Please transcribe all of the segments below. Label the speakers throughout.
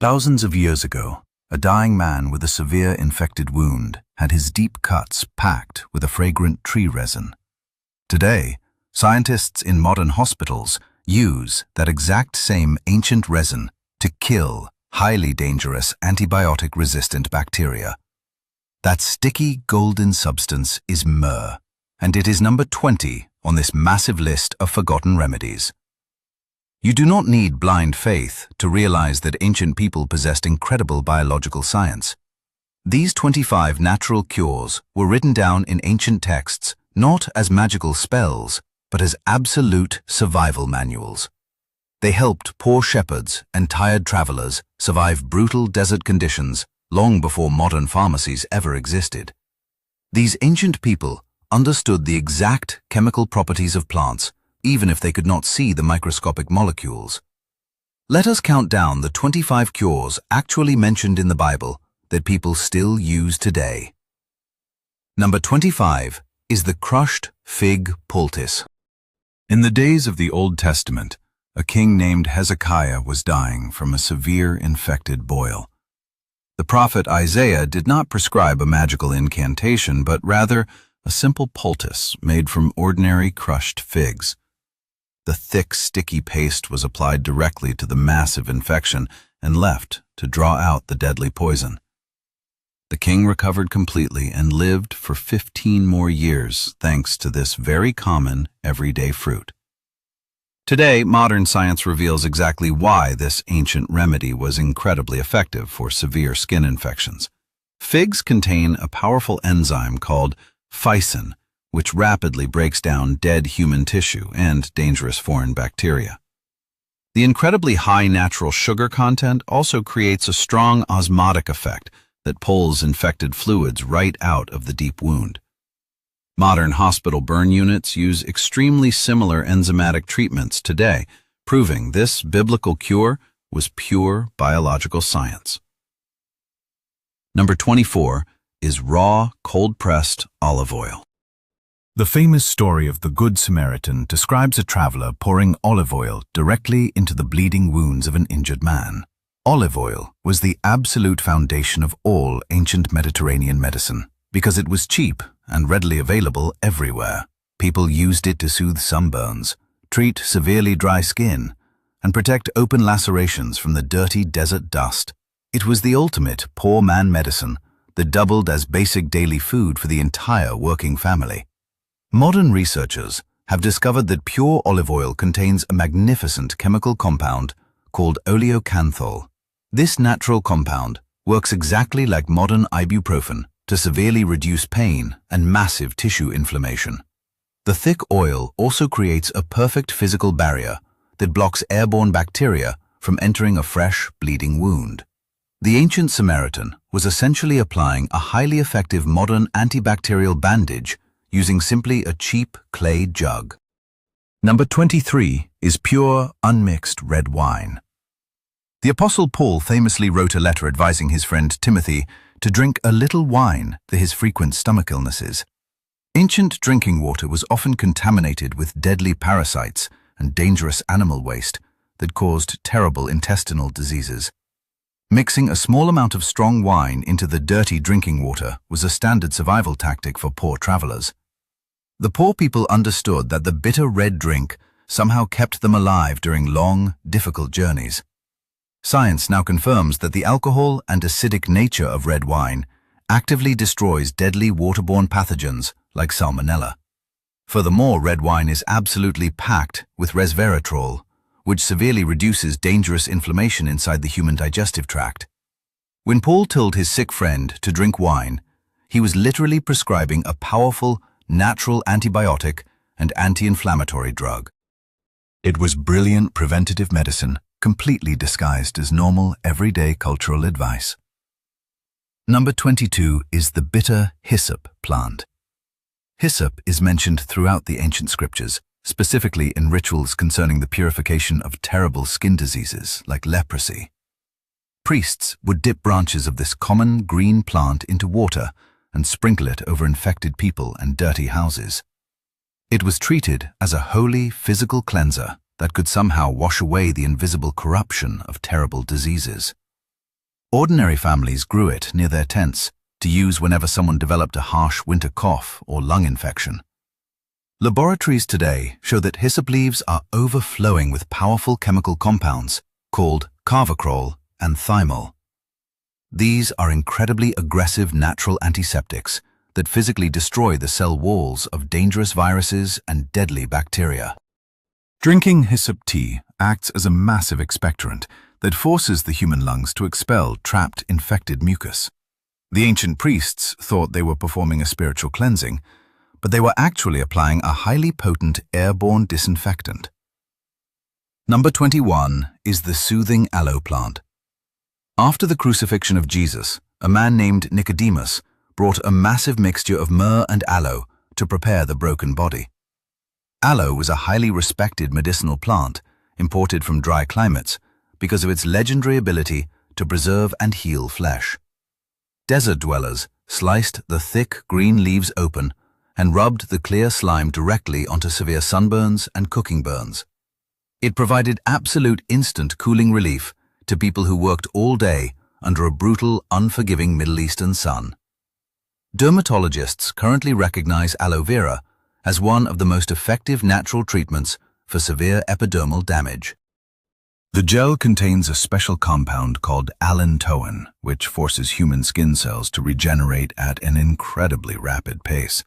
Speaker 1: Thousands of years ago, a dying man with a severe infected wound had his deep cuts packed with a fragrant tree resin. Today, scientists in modern hospitals use that exact same ancient resin to kill highly dangerous antibiotic-resistant bacteria. That sticky golden substance is myrrh, and it is number 20 on this massive list of forgotten remedies. You do not need blind faith to realize that ancient people possessed incredible biological science. These 25 natural cures were written down in ancient texts not as magical spells, but as absolute survival manuals. They helped poor shepherds and tired travelers survive brutal desert conditions long before modern pharmacies ever existed. These ancient people understood the exact chemical properties of plants, even if they could not see the microscopic molecules. Let us count down the 25 cures actually mentioned in the Bible that people still use today. Number 25 is the crushed fig poultice. In the days of the Old Testament, a king named Hezekiah was dying from a severe infected boil. The prophet Isaiah did not prescribe a magical incantation, but rather a simple poultice made from ordinary crushed figs. The thick, sticky paste was applied directly to the massive infection and left to draw out the deadly poison. The king recovered completely and lived for 15 more years thanks to this very common, everyday fruit. Today, modern science reveals exactly why this ancient remedy was incredibly effective for severe skin infections. Figs contain a powerful enzyme called phycin, which rapidly breaks down dead human tissue and dangerous foreign bacteria. The incredibly high natural sugar content also creates a strong osmotic effect that pulls infected fluids right out of the deep wound. Modern hospital burn units use extremely similar enzymatic treatments today, proving this biblical cure was pure biological science. Number 24 is raw, cold-pressed olive oil. The famous story of the Good Samaritan describes a traveler pouring olive oil directly into the bleeding wounds of an injured man. Olive oil was the absolute foundation of all ancient Mediterranean medicine because it was cheap and readily available everywhere. People used it to soothe sunburns, treat severely dry skin, and protect open lacerations from the dirty desert dust. It was the ultimate poor man medicine that doubled as basic daily food for the entire working family. Modern researchers have discovered that pure olive oil contains a magnificent chemical compound called oleocanthal. This natural compound works exactly like modern ibuprofen to severely reduce pain and massive tissue inflammation. The thick oil also creates a perfect physical barrier that blocks airborne bacteria from entering a fresh, bleeding wound. The ancient Samaritan was essentially applying a highly effective modern antibacterial bandage using simply a cheap clay jug. Number 23 is pure, unmixed red wine. The Apostle Paul famously wrote a letter advising his friend Timothy to drink a little wine for his frequent stomach illnesses. Ancient drinking water was often contaminated with deadly parasites and dangerous animal waste that caused terrible intestinal diseases. Mixing a small amount of strong wine into the dirty drinking water was a standard survival tactic for poor travelers. The poor people understood that the bitter red drink somehow kept them alive during long, difficult journeys. Science now confirms that the alcohol and acidic nature of red wine actively destroys deadly waterborne pathogens like salmonella. Furthermore, red wine is absolutely packed with resveratrol, which severely reduces dangerous inflammation inside the human digestive tract. When Paul told his sick friend to drink wine, he was literally prescribing a powerful, natural antibiotic and anti-inflammatory drug. It was brilliant preventative medicine, completely disguised as normal, everyday cultural advice. Number 22 is the bitter hyssop plant. Hyssop is mentioned throughout the ancient scriptures, specifically in rituals concerning the purification of terrible skin diseases like leprosy. Priests would dip branches of this common green plant into water and sprinkle it over infected people and dirty houses. It was treated as a holy physical cleanser that could somehow wash away the invisible corruption of terrible diseases. Ordinary families grew it near their tents to use whenever someone developed a harsh winter cough or lung infection. Laboratories today show that hyssop leaves are overflowing with powerful chemical compounds called carvacrol and thymol. These are incredibly aggressive natural antiseptics that physically destroy the cell walls of dangerous viruses and deadly bacteria. Drinking hyssop tea acts as a massive expectorant that forces the human lungs to expel trapped infected mucus. The ancient priests thought they were performing a spiritual cleansing, but they were actually applying a highly potent airborne disinfectant. Number 21 is the soothing aloe plant. After the crucifixion of Jesus, a man named Nicodemus brought a massive mixture of myrrh and aloe to prepare the broken body. Aloe was a highly respected medicinal plant imported from dry climates because of its legendary ability to preserve and heal flesh. Desert dwellers sliced the thick green leaves open and rubbed the clear slime directly onto severe sunburns and cooking burns. It provided absolute instant cooling relief to people who worked all day under a brutal, unforgiving Middle Eastern sun. Dermatologists currently recognize aloe vera as one of the most effective natural treatments for severe epidermal damage. The gel contains a special compound called allantoin, which forces human skin cells to regenerate at an incredibly rapid pace.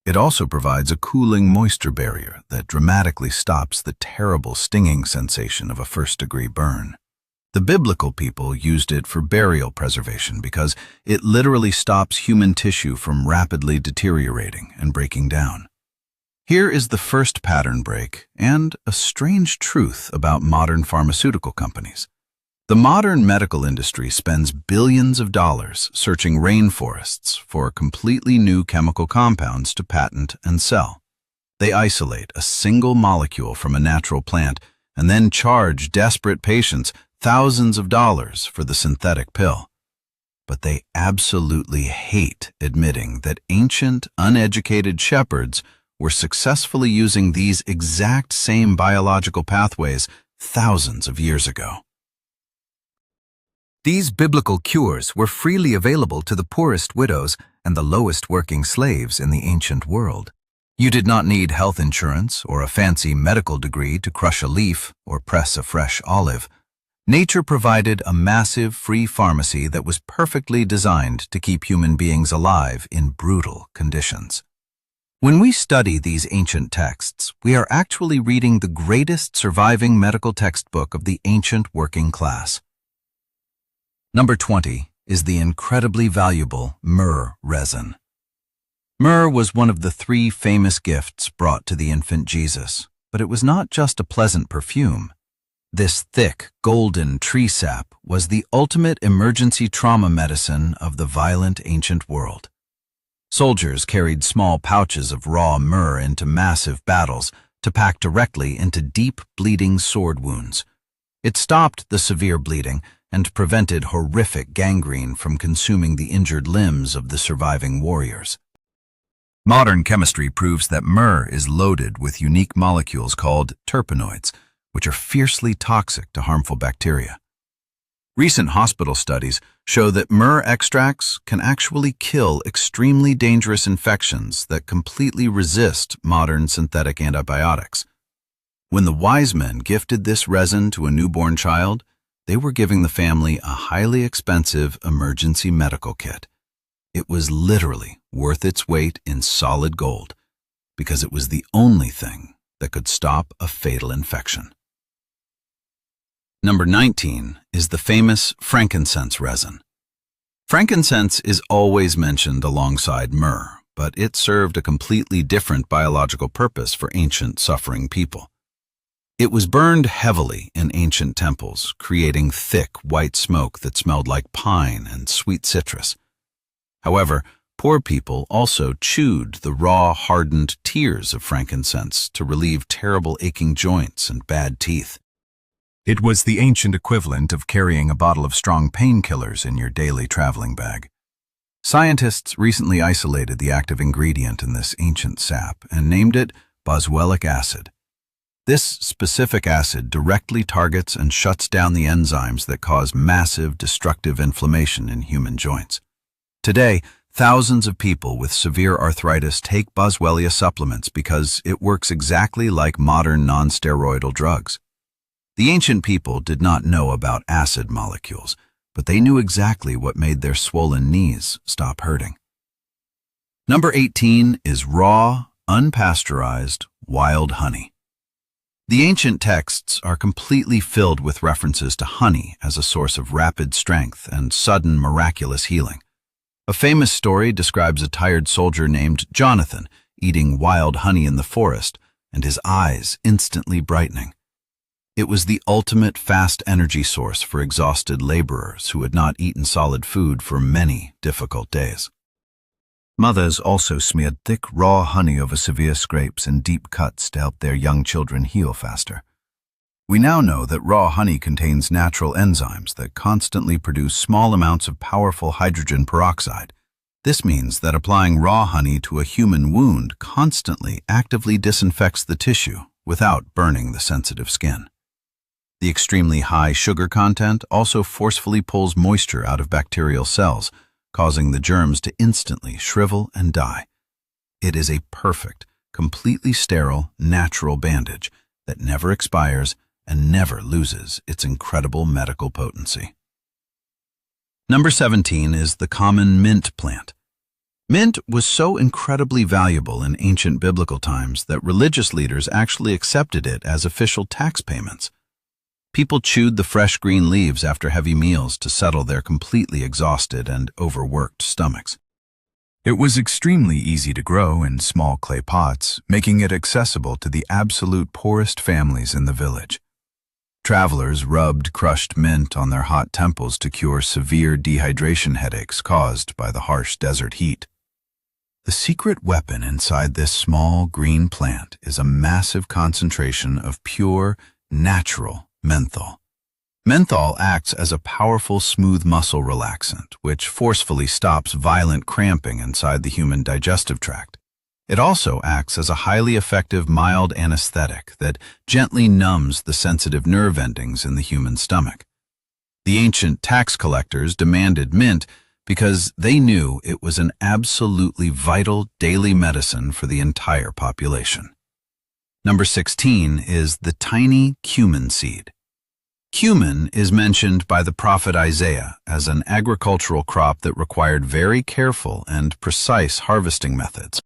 Speaker 1: It also provides a cooling moisture barrier that dramatically stops the terrible stinging sensation of a first-degree burn. The biblical people used it for burial preservation because it literally stops human tissue from rapidly deteriorating and breaking down. Here is the first pattern break and a strange truth about modern pharmaceutical companies. The modern medical industry spends billions of dollars searching rainforests for completely new chemical compounds to patent and sell. They isolate a single molecule from a natural plant and then charge desperate patients thousands of dollars for the synthetic pill. But they absolutely hate admitting that ancient, uneducated shepherds were successfully using these exact same biological pathways thousands of years ago. These biblical cures were freely available to the poorest widows and the lowest working slaves in the ancient world. You did not need health insurance or a fancy medical degree to crush a leaf or press a fresh olive. Nature provided a massive free pharmacy that was perfectly designed to keep human beings alive in brutal conditions. When we study these ancient texts, we are actually reading the greatest surviving medical textbook of the ancient working class. Number 20 is the incredibly valuable myrrh resin. Myrrh was one of the 3 famous gifts brought to the infant Jesus, but it was not just a pleasant perfume. This thick, golden tree sap was the ultimate emergency trauma medicine of the violent ancient world. Soldiers carried small pouches of raw myrrh into massive battles to pack directly into deep, bleeding sword wounds. It stopped the severe bleeding and prevented horrific gangrene from consuming the injured limbs of the surviving warriors. Modern chemistry proves that myrrh is loaded with unique molecules called terpenoids, which are fiercely toxic to harmful bacteria. Recent hospital studies show that myrrh extracts can actually kill extremely dangerous infections that completely resist modern synthetic antibiotics. When the wise men gifted this resin to a newborn child, they were giving the family a highly expensive emergency medical kit. It was literally worth its weight in solid gold because it was the only thing that could stop a fatal infection. Number 19 is the famous frankincense resin. Frankincense is always mentioned alongside myrrh, but it served a completely different biological purpose for ancient suffering people. It was burned heavily in ancient temples, creating thick white smoke that smelled like pine and sweet citrus. However, poor people also chewed the raw, hardened tears of frankincense to relieve terrible aching joints and bad teeth. It was the ancient equivalent of carrying a bottle of strong painkillers in your daily traveling bag. Scientists recently isolated the active ingredient in this ancient sap and named it boswellic acid. This specific acid directly targets and shuts down the enzymes that cause massive destructive inflammation in human joints. Today, thousands of people with severe arthritis take Boswellia supplements because it works exactly like modern non-steroidal drugs. The ancient people did not know about acid molecules, but they knew exactly what made their swollen knees stop hurting. Number 18 is raw, unpasteurized, wild honey. The ancient texts are completely filled with references to honey as a source of rapid strength and sudden miraculous healing. A famous story describes a tired soldier named Jonathan eating wild honey in the forest and his eyes instantly brightening. It was the ultimate fast energy source for exhausted laborers who had not eaten solid food for many difficult days. Mothers also smeared thick, raw honey over severe scrapes and deep cuts to help their young children heal faster. We now know that raw honey contains natural enzymes that constantly produce small amounts of powerful hydrogen peroxide. This means that applying raw honey to a human wound constantly actively disinfects the tissue without burning the sensitive skin. The extremely high sugar content also forcefully pulls moisture out of bacterial cells, causing the germs to instantly shrivel and die. It is a perfect, completely sterile, natural bandage that never expires and never loses its incredible medical potency. Number 17 is the common mint plant. Mint was so incredibly valuable in ancient biblical times that religious leaders actually accepted it as official tax payments. People chewed the fresh green leaves after heavy meals to settle their completely exhausted and overworked stomachs. It was extremely easy to grow in small clay pots, making it accessible to the absolute poorest families in the village. Travelers rubbed crushed mint on their hot temples to cure severe dehydration headaches caused by the harsh desert heat. The secret weapon inside this small green plant is a massive concentration of pure, natural menthol. Menthol acts as a powerful smooth muscle relaxant, which forcefully stops violent cramping inside the human digestive tract. It also acts as a highly effective mild anesthetic that gently numbs the sensitive nerve endings in the human stomach. The ancient tax collectors demanded mint because they knew it was an absolutely vital daily medicine for the entire population. Number 16 is the tiny cumin seed. Cumin is mentioned by the prophet Isaiah as an agricultural crop that required very careful and precise harvesting methods.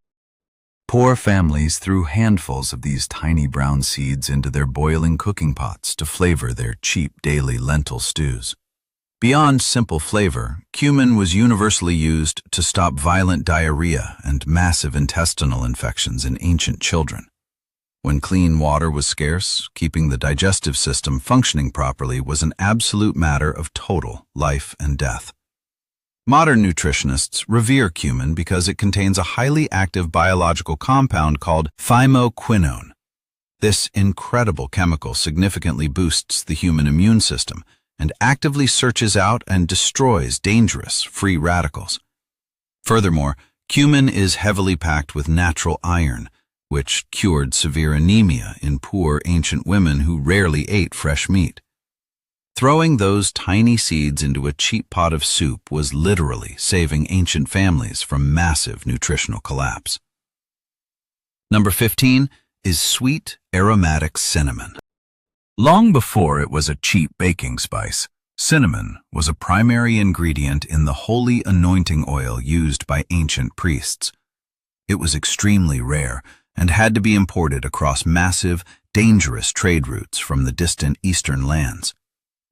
Speaker 1: Poor families threw handfuls of these tiny brown seeds into their boiling cooking pots to flavor their cheap daily lentil stews. Beyond simple flavor, cumin was universally used to stop violent diarrhea and massive intestinal infections in ancient children. When clean water was scarce, keeping the digestive system functioning properly was an absolute matter of total life and death. Modern nutritionists revere cumin because it contains a highly active biological compound called thymoquinone. This incredible chemical significantly boosts the human immune system and actively searches out and destroys dangerous free radicals. Furthermore, cumin is heavily packed with natural iron, which cured severe anemia in poor ancient women who rarely ate fresh meat. Throwing those tiny seeds into a cheap pot of soup was literally saving ancient families from massive nutritional collapse. Number 15 is sweet, aromatic cinnamon. Long before it was a cheap baking spice, cinnamon was a primary ingredient in the holy anointing oil used by ancient priests. It was extremely rare and had to be imported across massive, dangerous trade routes from the distant eastern lands.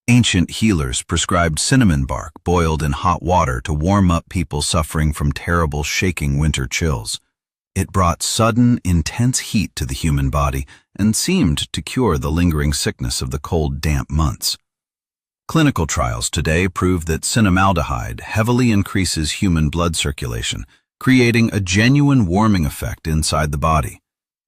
Speaker 1: Ancient healers prescribed cinnamon bark boiled in hot water to warm up people suffering from terrible shaking winter chills. It brought sudden, intense heat to the human body and seemed to cure the lingering sickness of the cold, damp months. Clinical trials today prove that cinnamaldehyde heavily increases human blood circulation, creating a genuine warming effect inside the body.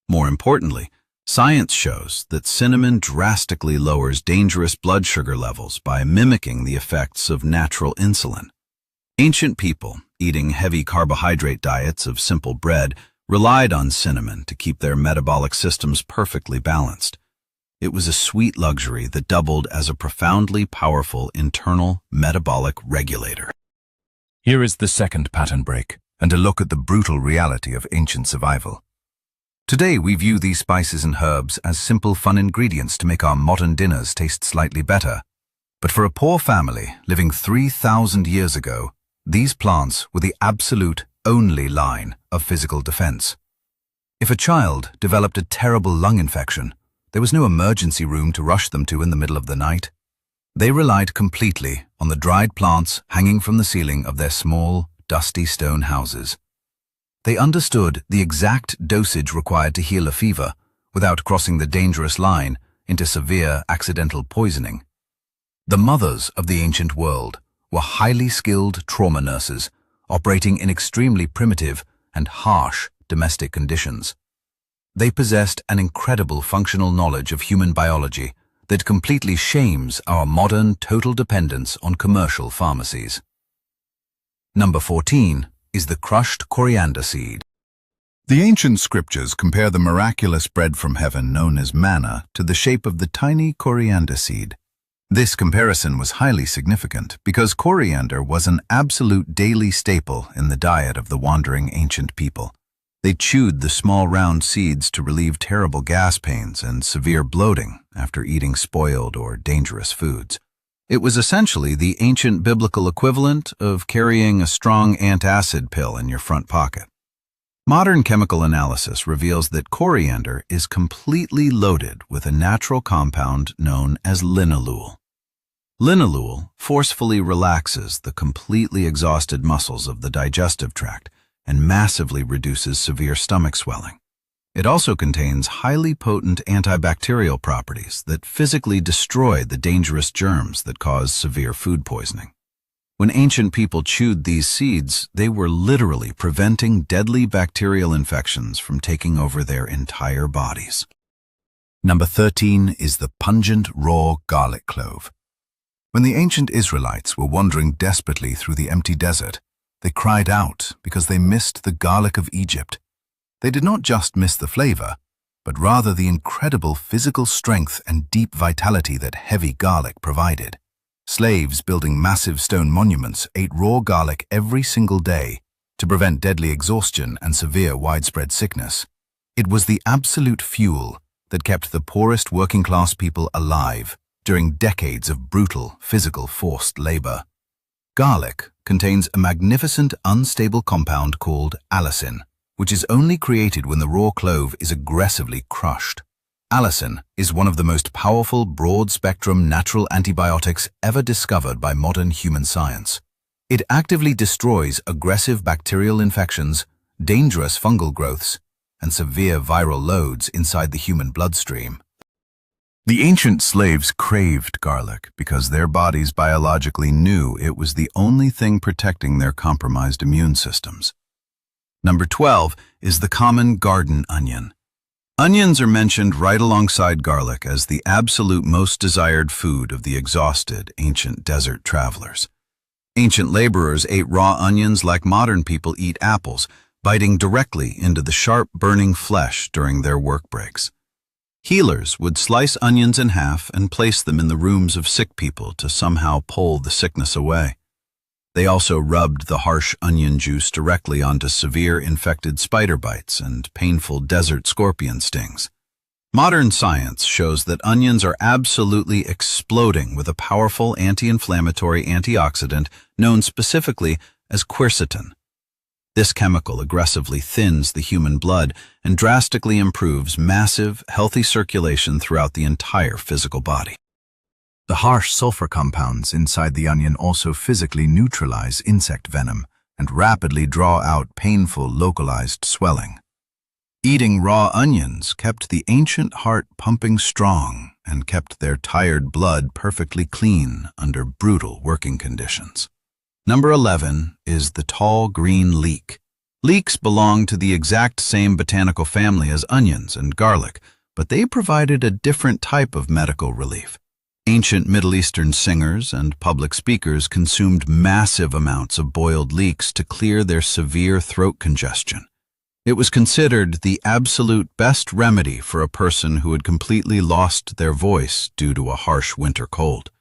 Speaker 1: More importantly, science shows that cinnamon drastically lowers dangerous blood sugar levels by mimicking the effects of natural insulin. Ancient people, eating heavy carbohydrate diets of simple bread, relied on cinnamon to keep their metabolic systems perfectly balanced. It was a sweet luxury that doubled as a profoundly powerful internal metabolic regulator. Here is the second pattern break, and a look at the brutal reality of ancient survival. Today we view these spices and herbs as simple fun ingredients to make our modern dinners taste slightly better. But for a poor family living 3,000 years ago, these plants were the absolute only line of physical defense. If a child developed a terrible lung infection, there was no emergency room to rush them to in the middle of the night. They relied completely on the dried plants hanging from the ceiling of their small, dusty stone houses. They understood the exact dosage required to heal a fever without crossing the dangerous line into severe accidental poisoning. The mothers of the ancient world were highly skilled trauma nurses operating in extremely primitive and harsh domestic conditions. They possessed an incredible functional knowledge of human biology that completely shames our modern total dependence on commercial pharmacies. Number 14 is the crushed coriander seed. The ancient scriptures compare the miraculous bread from heaven known as manna to the shape of the tiny coriander seed. This comparison was highly significant because coriander was an absolute daily staple in the diet of the wandering ancient people. They chewed the small round seeds to relieve terrible gas pains and severe bloating after eating spoiled or dangerous foods. It was essentially the ancient biblical equivalent of carrying a strong antacid pill in your front pocket. Modern chemical analysis reveals that coriander is completely loaded with a natural compound known as linalool. Linalool forcefully relaxes the completely exhausted muscles of the digestive tract and massively reduces severe stomach swelling. It also contains highly potent antibacterial properties that physically destroy the dangerous germs that cause severe food poisoning. When ancient people chewed these seeds, they were literally preventing deadly bacterial infections from taking over their entire bodies. Number 13 is the pungent raw garlic clove. When the ancient Israelites were wandering desperately through the empty desert, they cried out because they missed the garlic of Egypt. They did not just miss the flavor, but rather the incredible physical strength and deep vitality that heavy garlic provided. Slaves building massive stone monuments ate raw garlic every single day to prevent deadly exhaustion and severe widespread sickness. It was the absolute fuel that kept the poorest working-class people alive during decades of brutal, physical, forced labor. Garlic contains a magnificent unstable compound called allicin, which is only created when the raw clove is aggressively crushed. Allicin is one of the most powerful broad-spectrum natural antibiotics ever discovered by modern human science. It actively destroys aggressive bacterial infections, dangerous fungal growths, and severe viral loads inside the human bloodstream. The ancient slaves craved garlic because their bodies biologically knew it was the only thing protecting their compromised immune systems. Number 12 is the common garden onion. Onions are mentioned right alongside garlic as the absolute most desired food of the exhausted ancient desert travelers. Ancient laborers ate raw onions like modern people eat apples, biting directly into the sharp, burning flesh during their work breaks. Healers would slice onions in half and place them in the rooms of sick people to somehow pull the sickness away. They also rubbed the harsh onion juice directly onto severe infected spider bites and painful desert scorpion stings. Modern science shows that onions are absolutely exploding with a powerful anti-inflammatory antioxidant known specifically as quercetin. This chemical aggressively thins the human blood and drastically improves massive, healthy circulation throughout the entire physical body. The harsh sulfur compounds inside the onion also physically neutralize insect venom and rapidly draw out painful localized swelling. Eating raw onions kept the ancient heart pumping strong and kept their tired blood perfectly clean under brutal working conditions. Number 11 is the tall green leek. Leeks belong to the exact same botanical family as onions and garlic, but they provided a different type of medical relief. Ancient Middle Eastern singers and public speakers consumed massive amounts of boiled leeks to clear their severe throat congestion. It was considered the absolute best remedy for a person who had completely lost their voice due to a harsh winter cold.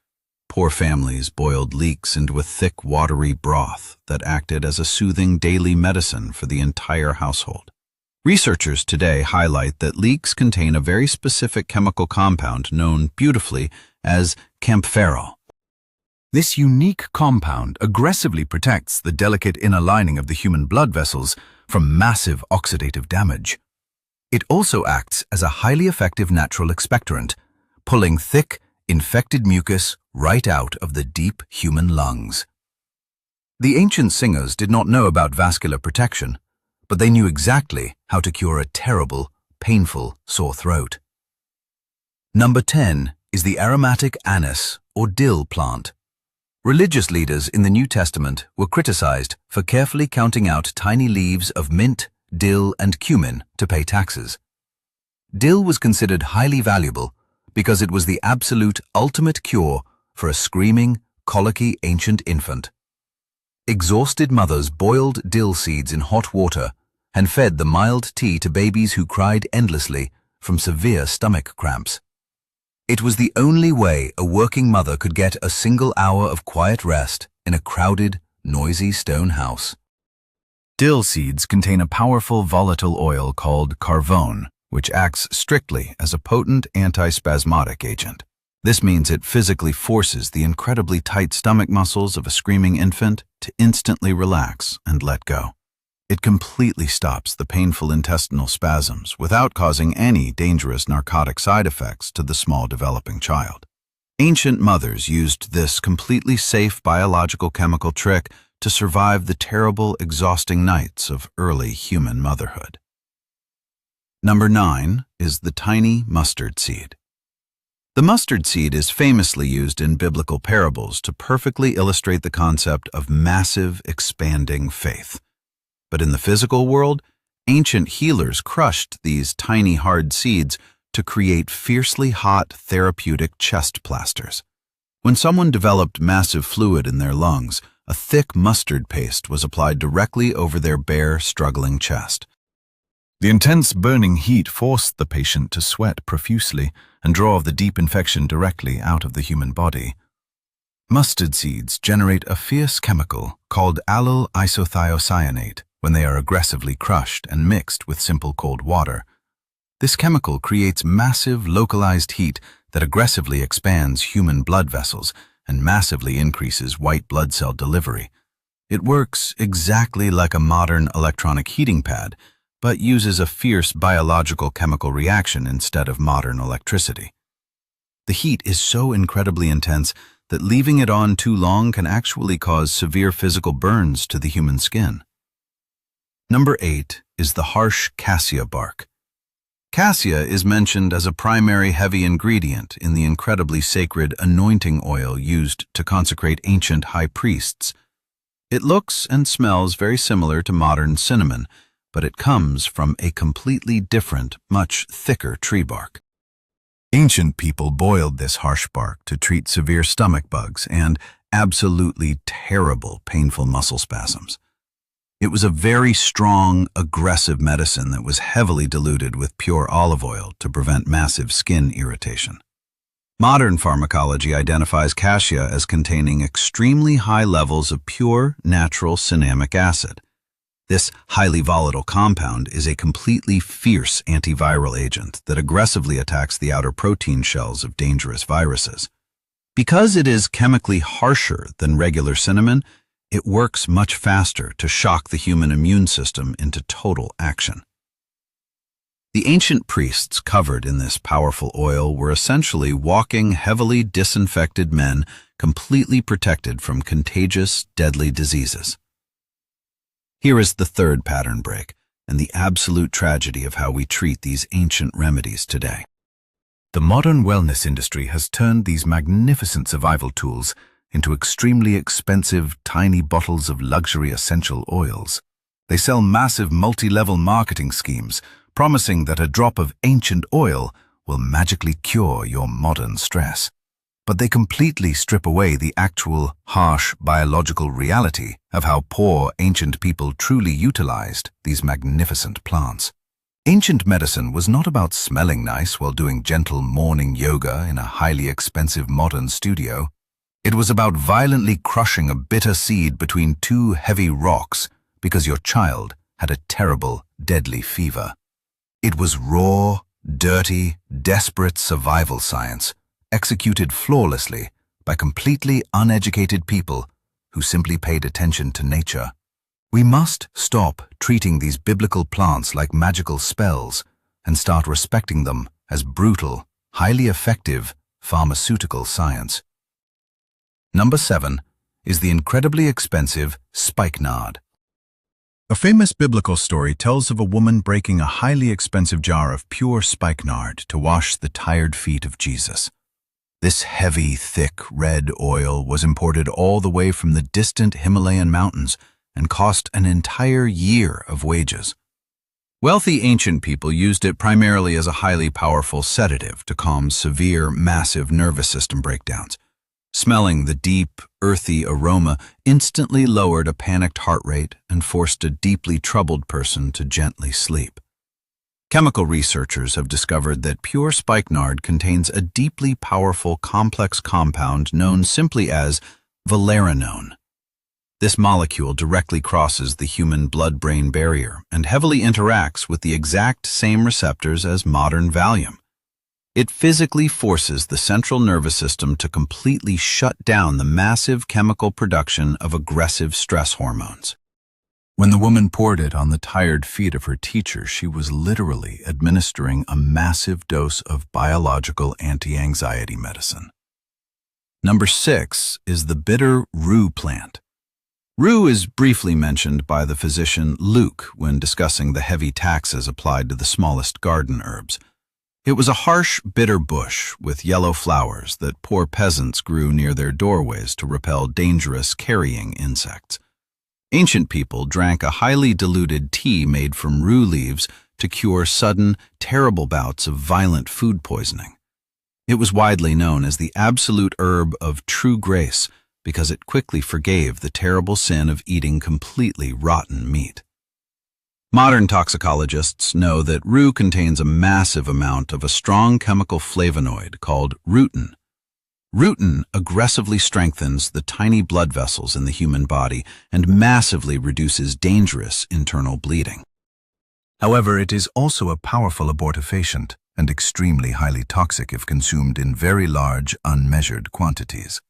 Speaker 1: Poor families boiled leeks into a thick, watery broth that acted as a soothing daily medicine for the entire household. Researchers today highlight that leeks contain a very specific chemical compound known beautifully as kaempferol. This unique compound aggressively protects the delicate inner lining of the human blood vessels from massive oxidative damage. It also acts as a highly effective natural expectorant, pulling thick, infected mucus right out of the deep human lungs. The ancient singers did not know about vascular protection, but they knew exactly how to cure a terrible, painful sore throat. Number 10 is the aromatic anise or dill plant. Religious leaders in the New Testament were criticized for carefully counting out tiny leaves of mint, dill, and cumin to pay taxes. Dill was considered highly valuable because it was the absolute ultimate cure for a screaming, colicky ancient infant. Exhausted mothers boiled dill seeds in hot water and fed the mild tea to babies who cried endlessly from severe stomach cramps. It was the only way a working mother could get a single hour of quiet rest in a crowded, noisy stone house. Dill seeds contain a powerful volatile oil called carvone, which acts strictly as a potent antispasmodic agent. This means it physically forces the incredibly tight stomach muscles of a screaming infant to instantly relax and let go. It completely stops the painful intestinal spasms without causing any dangerous narcotic side effects to the small developing child. Ancient mothers used this completely safe biological chemical trick to survive the terrible, exhausting nights of early human motherhood. Number 9 is the tiny mustard seed. The mustard seed is famously used in biblical parables to perfectly illustrate the concept of massive, expanding faith. But in the physical world, ancient healers crushed these tiny hard seeds to create fiercely hot therapeutic chest plasters. When someone developed massive fluid in their lungs, a thick mustard paste was applied directly over their bare, struggling chest. The intense burning heat forced the patient to sweat profusely and draw the deep infection directly out of the human body. Mustard seeds generate a fierce chemical called allyl isothiocyanate when they are aggressively crushed and mixed with simple cold water. This chemical creates massive localized heat that aggressively expands human blood vessels and massively increases white blood cell delivery. It works exactly like a modern electronic heating pad, but uses a fierce biological chemical reaction instead of modern electricity. The heat is so incredibly intense that leaving it on too long can actually cause severe physical burns to the human skin. Number 8 is the harsh cassia bark. Cassia is mentioned as a primary heavy ingredient in the incredibly sacred anointing oil used to consecrate ancient high priests. It looks and smells very similar to modern cinnamon, but it comes from a completely different, much thicker tree bark. Ancient people boiled this harsh bark to treat severe stomach bugs and absolutely terrible, painful muscle spasms. It was a very strong, aggressive medicine that was heavily diluted with pure olive oil to prevent massive skin irritation. Modern pharmacology identifies cassia as containing extremely high levels of pure, natural cinnamic acid. This highly volatile compound is a completely fierce antiviral agent that aggressively attacks the outer protein shells of dangerous viruses. Because it is chemically harsher than regular cinnamon, it works much faster to shock the human immune system into total action. The ancient priests covered in this powerful oil were essentially walking, heavily disinfected men completely protected from contagious, deadly diseases. Here is the third pattern break and the absolute tragedy of how we treat these ancient remedies today. The modern wellness industry has turned these magnificent survival tools into extremely expensive, tiny bottles of luxury essential oils. They sell massive multi-level marketing schemes, promising that a drop of ancient oil will magically cure your modern stress. but they completely strip away the actual, harsh biological reality of how poor ancient people truly utilized these magnificent plants. Ancient medicine was not about smelling nice while doing gentle morning yoga in a highly expensive modern studio. It was about violently crushing a bitter seed between two heavy rocks because your child had a terrible, deadly fever. It was raw, dirty, desperate survival science, executed flawlessly by completely uneducated people who simply paid attention to nature. We must stop treating these biblical plants like magical spells and start respecting them as brutal, highly effective pharmaceutical science. Number 7 is the incredibly expensive spikenard. A famous biblical story tells of a woman breaking a highly expensive jar of pure spikenard to wash the tired feet of Jesus. This heavy, thick, red oil was imported all the way from the distant Himalayan mountains and cost an entire year of wages. Wealthy ancient people used it primarily as a highly powerful sedative to calm severe, massive nervous system breakdowns. Smelling the deep, earthy aroma instantly lowered a panicked heart rate and forced a deeply troubled person to gently sleep. Chemical researchers have discovered that pure spikenard contains a deeply powerful complex compound known simply as valerinone. This molecule directly crosses the human blood-brain barrier and heavily interacts with the exact same receptors as modern Valium. It physically forces the central nervous system to completely shut down the massive chemical production of aggressive stress hormones. When the woman poured it on the tired feet of her teacher, she was literally administering a massive dose of biological anti-anxiety medicine. Number 6 is the bitter rue plant. Rue is briefly mentioned by the physician Luke when discussing the heavy taxes applied to the smallest garden herbs. It was a harsh, bitter bush with yellow flowers that poor peasants grew near their doorways to repel dangerous carrying insects. Ancient people drank a highly diluted tea made from rue leaves to cure sudden, terrible bouts of violent food poisoning. It was widely known as the absolute herb of true grace because it quickly forgave the terrible sin of eating completely rotten meat. Modern toxicologists know that rue contains a massive amount of a strong chemical flavonoid called rutin. Rutin aggressively strengthens the tiny blood vessels in the human body and massively reduces dangerous internal bleeding. However, it is also a powerful abortifacient and extremely highly toxic if consumed in very large, unmeasured quantities.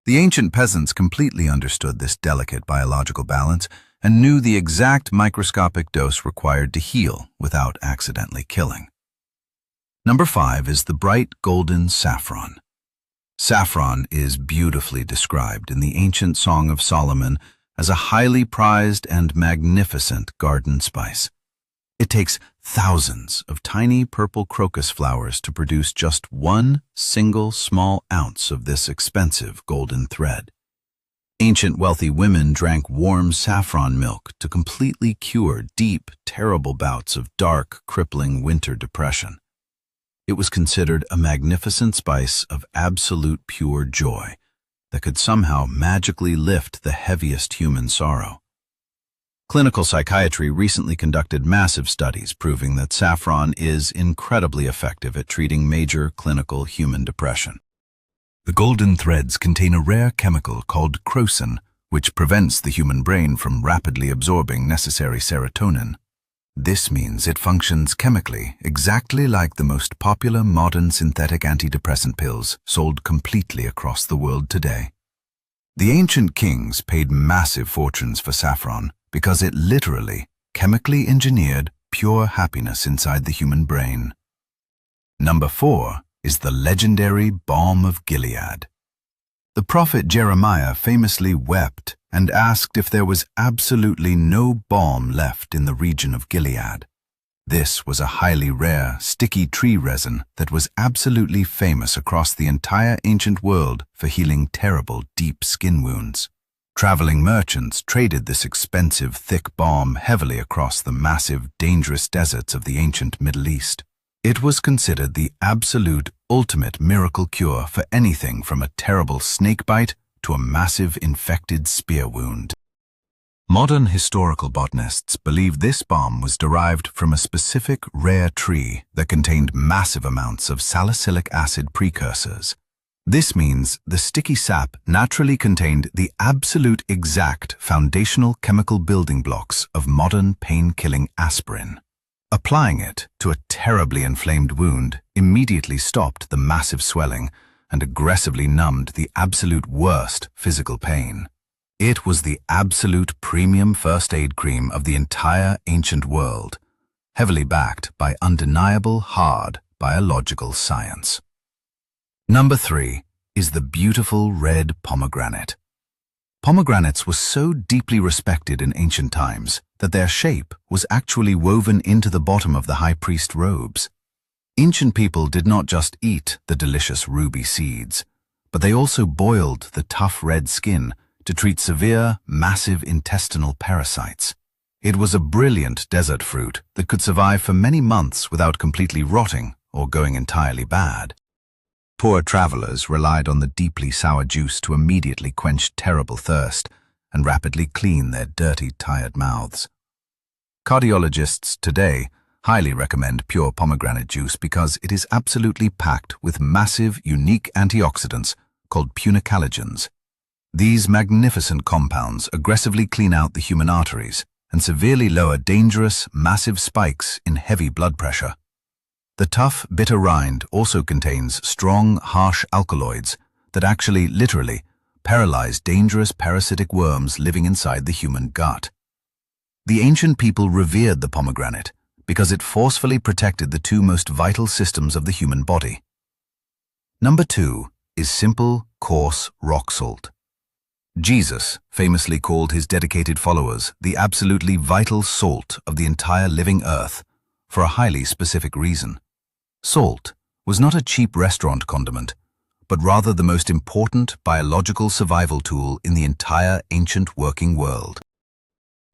Speaker 1: The ancient peasants completely understood this delicate biological balance and knew the exact microscopic dose required to heal without accidentally killing. Number 5 is the bright golden saffron. Saffron is beautifully described in the ancient Song of Solomon as a highly prized and magnificent garden spice. It takes thousands of tiny purple crocus flowers to produce just one single small ounce of this expensive golden thread. Ancient wealthy women drank warm saffron milk to completely cure deep, terrible bouts of dark, crippling winter depression. It was considered a magnificent spice of absolute pure joy that could somehow magically lift the heaviest human sorrow. Clinical psychiatry recently conducted massive studies proving that saffron is incredibly effective at treating major clinical human depression. The golden threads contain a rare chemical called crocin, which prevents the human brain from rapidly absorbing necessary serotonin. This means it functions chemically exactly like the most popular modern synthetic antidepressant pills sold completely across the world today. The ancient kings paid massive fortunes for saffron because it literally, chemically engineered pure happiness inside the human brain. Number 4 is the legendary balm of Gilead. The prophet Jeremiah famously wept and asked if there was absolutely no balm left in the region of Gilead. This was a highly rare, sticky tree resin that was absolutely famous across the entire ancient world for healing terrible, deep skin wounds. Traveling merchants traded this expensive, thick balm heavily across the massive, dangerous deserts of the ancient Middle East. It was considered the absolute ultimate miracle cure for anything from a terrible snakebite to a massive infected spear wound. Modern historical botanists believe this balm was derived from a specific rare tree that contained massive amounts of salicylic acid precursors. This means the sticky sap naturally contained the absolute exact foundational chemical building blocks of modern pain-killing aspirin. Applying it to a terribly inflamed wound immediately stopped the massive swelling and aggressively numbed the absolute worst physical pain. It was the absolute premium first aid cream of the entire ancient world, heavily backed by undeniable hard biological science. Number 3 is the beautiful red pomegranate. Pomegranates were so deeply respected in ancient times that their shape was actually woven into the bottom of the high priest robes. Ancient people did not just eat the delicious ruby seeds, but they also boiled the tough red skin to treat severe, massive intestinal parasites. It was a brilliant desert fruit that could survive for many months without completely rotting or going entirely bad. Poor travelers relied on the deeply sour juice to immediately quench terrible thirst and rapidly clean their dirty, tired mouths. Cardiologists today highly recommend pure pomegranate juice because it is absolutely packed with massive, unique antioxidants called punicalagins. These magnificent compounds aggressively clean out the human arteries and severely lower dangerous, massive spikes in heavy blood pressure. The tough, bitter rind also contains strong, harsh alkaloids that actually, literally, paralyze dangerous parasitic worms living inside the human gut. The ancient people revered the pomegranate because it forcefully protected the two most vital systems of the human body. Number 2 is simple, coarse rock salt. Jesus famously called his dedicated followers the absolutely vital salt of the entire living earth for a highly specific reason. Salt was not a cheap restaurant condiment, but rather the most important biological survival tool in the entire ancient working world.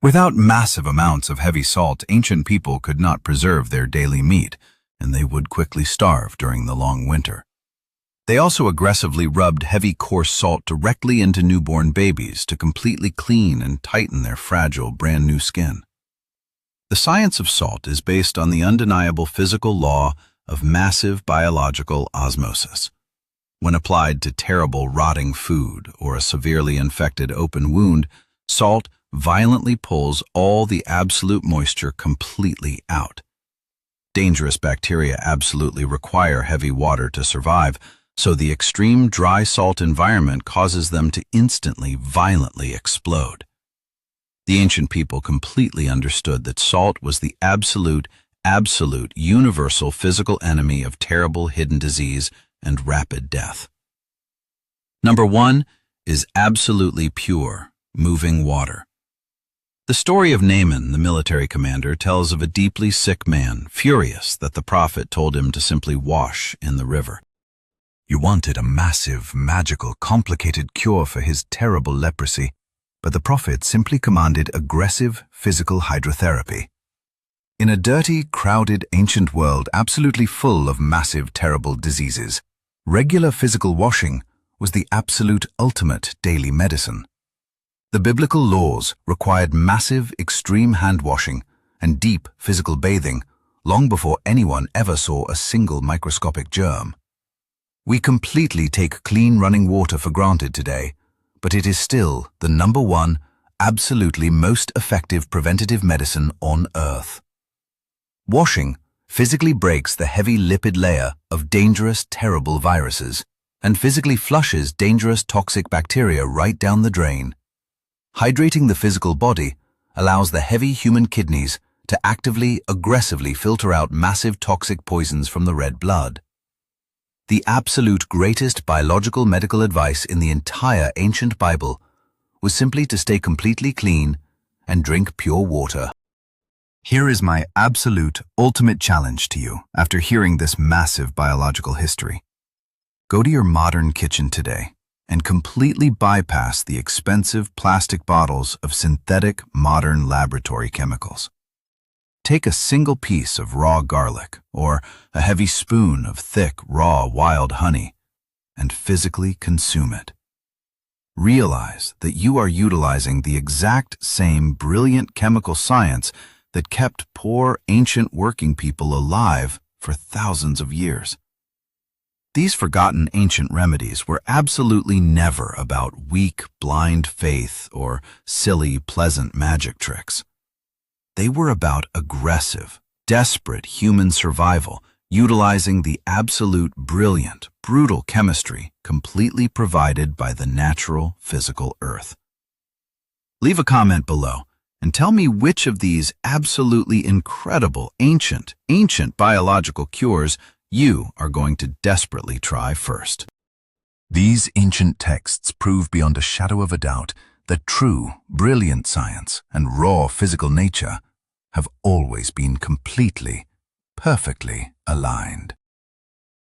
Speaker 1: Without massive amounts of heavy salt, ancient people could not preserve their daily meat, and they would quickly starve during the long winter. They also aggressively rubbed heavy coarse salt directly into newborn babies to completely clean and tighten their fragile, brand new skin. The science of salt is based on the undeniable physical law of massive biological osmosis. When applied to terrible rotting food or a severely infected open wound, salt violently pulls all the absolute moisture completely out. Dangerous bacteria absolutely require heavy water to survive, so the extreme dry salt environment causes them to instantly, violently explode. The ancient people completely understood that salt was the absolute, universal physical enemy of terrible hidden disease and rapid death. Number 1 is absolutely pure, moving water. The story of Naaman, the military commander, tells of a deeply sick man, furious that the prophet told him to simply wash in the river. You wanted a massive, magical, complicated cure for his terrible leprosy, but the prophet simply commanded aggressive physical hydrotherapy. In a dirty, crowded, ancient world absolutely full of massive, terrible diseases, regular physical washing was the absolute ultimate daily medicine. The biblical laws required massive, extreme hand washing and deep physical bathing long before anyone ever saw a single microscopic germ. We completely take clean running water for granted today, but it is still the number 1, absolutely most effective preventative medicine on Earth. Washing physically breaks the heavy lipid layer of dangerous, terrible viruses and physically flushes dangerous toxic bacteria right down the drain. Hydrating the physical body allows the heavy human kidneys to actively, aggressively filter out massive toxic poisons from the red blood. The absolute greatest biological medical advice in the entire ancient Bible was simply to stay completely clean and drink pure water. Here is my absolute, ultimate challenge to you after hearing this massive biological history. Go to your modern kitchen today and completely bypass the expensive plastic bottles of synthetic modern laboratory chemicals. Take a single piece of raw garlic or a heavy spoon of thick, raw, wild honey and physically consume it. Realize that you are utilizing the exact same brilliant chemical science that kept poor, ancient working people alive for thousands of years. These forgotten ancient remedies were absolutely never about weak, blind faith or silly, pleasant magic tricks. They were about aggressive, desperate human survival, utilizing the absolute brilliant, brutal chemistry completely provided by the natural physical earth. Leave a comment below and tell me which of these absolutely incredible, ancient biological cures you are going to desperately try first. These ancient texts prove beyond a shadow of a doubt that true, brilliant science and raw physical nature have always been completely, perfectly aligned.